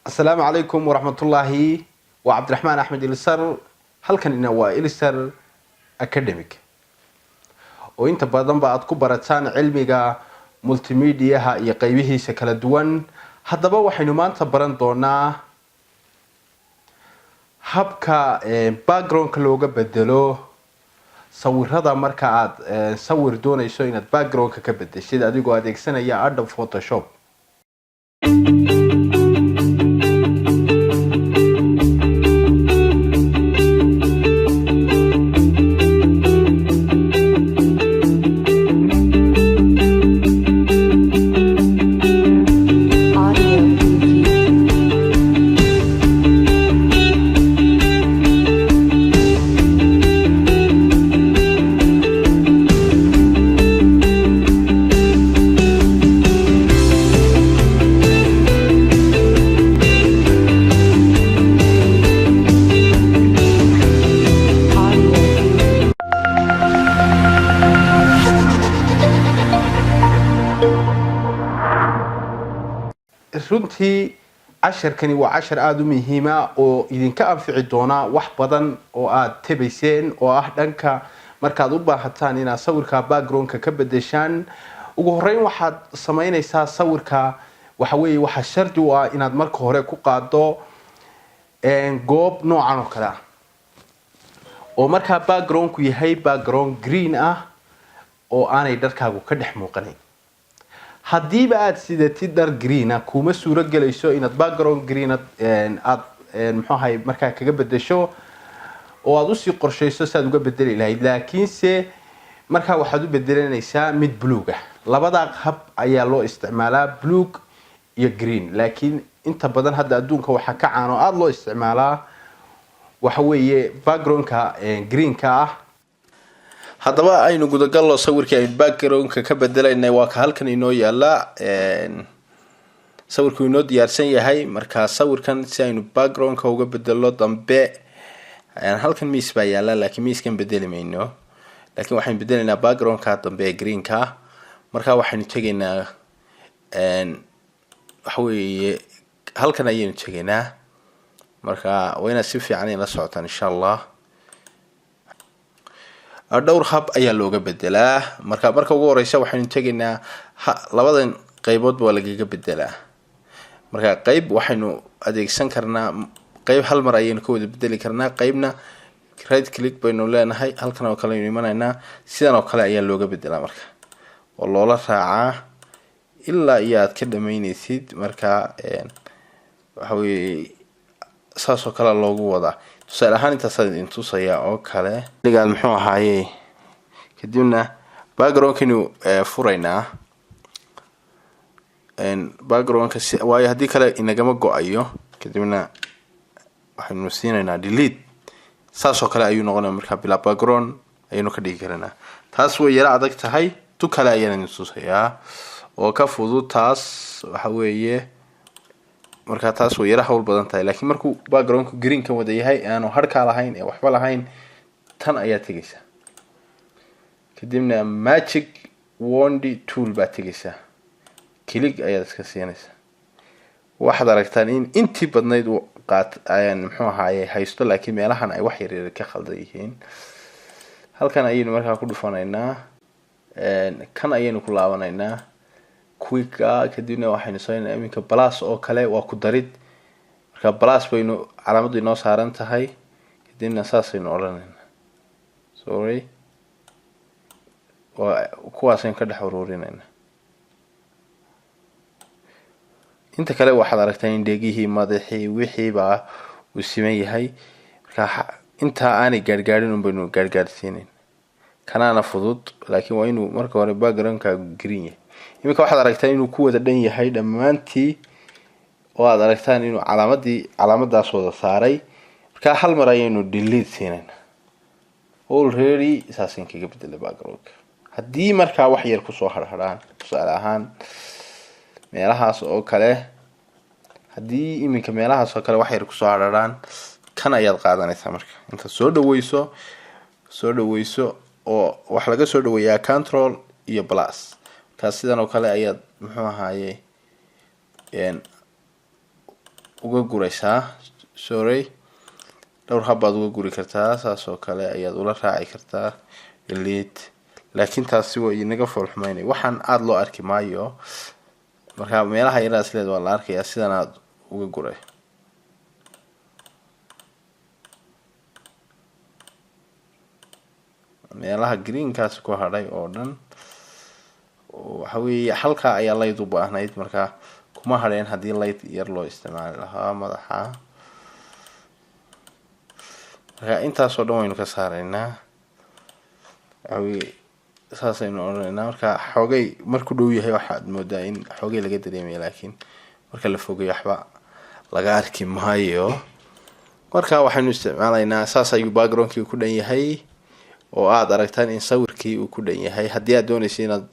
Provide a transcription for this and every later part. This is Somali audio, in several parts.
السلام عليكم ورحمة الله وعبد الرحمن أحمد إلسر هل كان إنه إلسر أكاديميك وإنت بدن بعد كبرتان علمي ملتي ميديا يقيبه سكال دوان هذا بقى حينما تبرن دونا habka background looga bedelo sawirada marka aad sawir doonayso inaad background ka bedeshid adigoo adeegsanaya Adobe Photoshop runtii casharkani waa cashar aad u muhiim ah oo idinka anfici doona wax badan oo aad tabayseen oo ah dhanka markaad u baahataan inaad sawirka background-ka ka bedeshaan ugu horeyn waxaad sameynaysaa sawirka waxa shardi u ah inaad marka hore ku qaado goob noocan oo kale ah oo marka background-ku yahay background green ah oo aanay dharkaagu ka dhex muuqanin haddii aad sidatid dhar green ah kuma suuro galayso inaad background green aad muxuu ahay marka kaga bedesho oo aad u sii qorsheyso saad uga bedeli lahayd laakiinse marka waxaad u bedelanaysaa mid buluug ah labada hab ayaa loo isticmaalaa buluug iyo green laakiin inta badan hadda adduunka waxa ka caano aad loo isticmaalaa waxa weeye background-ka green-ka ah haddaba aynu gudagalno sawirkii aynu background-ka ka bedelaynay waa ka halkan inoo yaala sawirku inoo diyaarsan yahay marka sawirkan si aynu background-ka uga bedelo dambe halkan miis baa yaala laakiin miiskan bedeli mayno laakiin waxaan bedelaynaa background-ka dambe ee green-ka marka waxaanu tegaynaa waxa weeye halkan ayaynu tegaynaa marka waa inaad si fiican ila socotaan insha Allah dhowr hab ayaa looga bedelaa marka ugu horeysa waxaanu tegaynaa labadan qaybood waa laga bedelaa marka qayb waxaanu adeegsan karnaa qayb hal mar ayaynu ka wada bedeli karnaa qaybna right click baynu leenahay halkan oo kale aynu imanaynaa sidan oo kale ayaa looga bedelaa marka oo loola raacaa ilaa aad ka dhameynaysid marka waxa weeye saas oo kale loogu wadaa tusaale ahaan intaas idin tusaya oo kale digaal muxuu ahaayay kadibna background-kanu furaynaa background-ka waayo hadii kale inagama go'ayo kadibna waxaanu siinaynaa delete saas oo kale ayuu noqonaa marka bila background ayaynu ka dhigi karanaa taas way yara adag tahay tu kale ayaan tusayaa oo ka fudud taas waxa weeye marka taas way yara hawl badan tahay laakiin markuu background-ku green ka wada yahay aanu harka lahayn ee waxba lahayn tan ayaa tagaysa kadibna magic wand tool baa tagaysa click ayaad iska siinaysa waxaad aragtaan in intii badnayd uu ayaan muxuu ahaayay haysto laakiin meelahan ay wax yar ka khaldan yihiin halkan ayaynu markaa ku dhufanaynaa kan ayaynu ku laabanaynaa quick kadibna waxaynu sameynaa iminka plus oo kale waa ku darid marka plus baynu calaamadu inoo saaran tahay kadibna saasaynu oranaynaa sorry waa kuwaasaynu ka dhex uruurinaynaa inta kale waxaad aragtaa in dhegihii madaxii wixii baa uu siman yahay marka inta aanay gaargaarin baynu gaargaarsiinayn kanaana fudud laakiin waa inuu marka hore background-ka green yahay imika waxaad aragtaa inuu ku wada dhan yahay dhamaantii oo aad aragtaan inuu calaamadaas wada saaray marka hal mar ayaynu delete siinayna already saasin kaga bedelay background haddii marka wax yar ku soo harharaan tusaale ahaan meelahaas oo kale haddii iminka meelahaas oo kale wax yar ku soo harharaan kan ayaad qaadanaysaa marka inta soo dhaweyso oo wax laga soo dhaweeyaa control iyo plus taas sidan oo kale ayaad muxuu ahaayay uga guraysaa sorry dhowr habaad uga guri kartaa saas oo kale ayaad ula raaci kartaa elite laakiin taasi way inaga foolxumaynay waxaan aad loo arki maayo marka meelaha yaraas leed waa la arkayaa sidan aad uga guray meelaha greenkaas ku hadhay oo dhan waxa weeye halka ayaa light u baahnayd marka kuma hadheen hadii light yar loo isticmaali lahaa madaxa marka intaas oo dhan waynu ka saaraynaa saasaynu oranaynaa marka xoogay markuu dhow yahay waxaad moodaa in xoogay laga dareemayo laakiin marka la fogeeyo waxba laga arki maayo marka waxaynu isticmaalaynaa saas ayuu backgroundkii ku dhan yahay oo aad aragtaan in sawirkii uu ku dhan yahay haddii aad doonayso inaad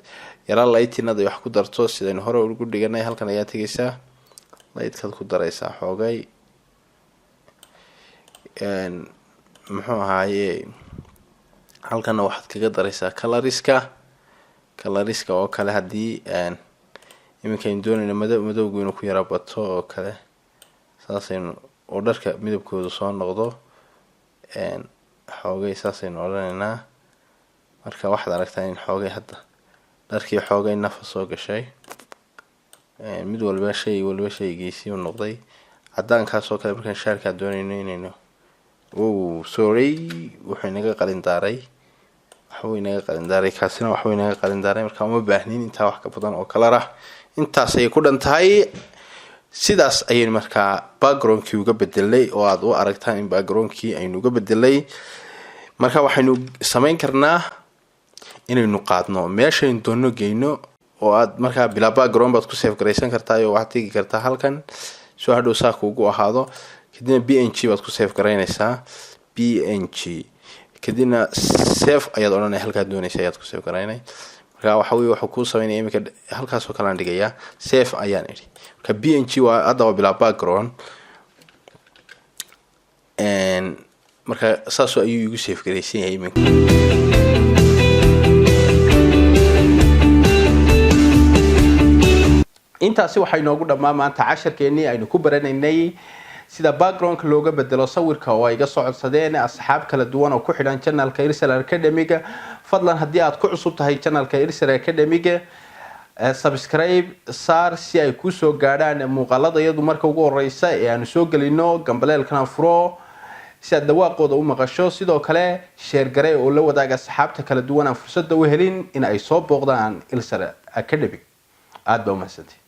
yara lightinada wax ku darto sidaynu hore ugu dhiganay halkan ayaa tegaysaa lightkaad ku daraysaa xoogay muxuu ahaaye halkana waxaad kaga daraysaa coloriska oo kale haddii iminkaaynu doonayno madowgu inuu ku yara bato oo kale saasaynu oo dharka midabkooda soo noqdo xoogay saasaynu odhanaynaa marka waxaad aragtaa in xoogay hadda dharkii xoogay nafa soo gashay mid walba shaygiisii u noqday cadaankaas oo kale markaan shaarkaa doonayno inaynu sorry wuxuu inaga qalin daaray kaasina waxbuu inaga qalin daaray marka uma baahnin intaa wax ka badan oo kalar ah intaas ayay ku dhan tahay sidaas ayaynu markaa backgroundkii uga bedelay oo aad u aragtaan in backgroundkii aynu uga bedelay marka waxaynu samayn karnaa inaynu qaadno meeshaynu doono geyno oo aad markaa bilaa background baad ku save garaysan kartaa oo waxaad tegi kartaa halkan soo hadhow saa kuugu ahaado kadibna png baad ku save garaynaysaa png kadibna save ayaad odhanaya halkaad doonaysa ayaad ku save garaynay marka waxa weeye wuxuu kuu sameynaya iminka halkaas oo kale aan dhigayaa save ayaan idhi marka png waa hadda waa bilaa background marka saas ayuu igu save garaysan yahay iminka intaasi waxay noogu dhammaan maanta casharkeennii aynu ku baranaynay sida backgroundka looga bedelo sawirka oo ay iga socodsadeen asxaab kala duwan oo ku xidhan channelka Irsal Academy-ga fadlan haddii aad ku cusub tahay channelka Irsal Academy-ga subscribe saar si ay ku soo gaadhaan muuqaaladayadu marka ugu horeysa ee aanu soo gelino gambaleelkana furo si aad dhawaaqooda u maqasho sidoo kale share garee oo la wadaaga asxaabta kala duwan aan fursad u helin in ay soo booqdaan Irsal Academy aad baa u mahadsantahay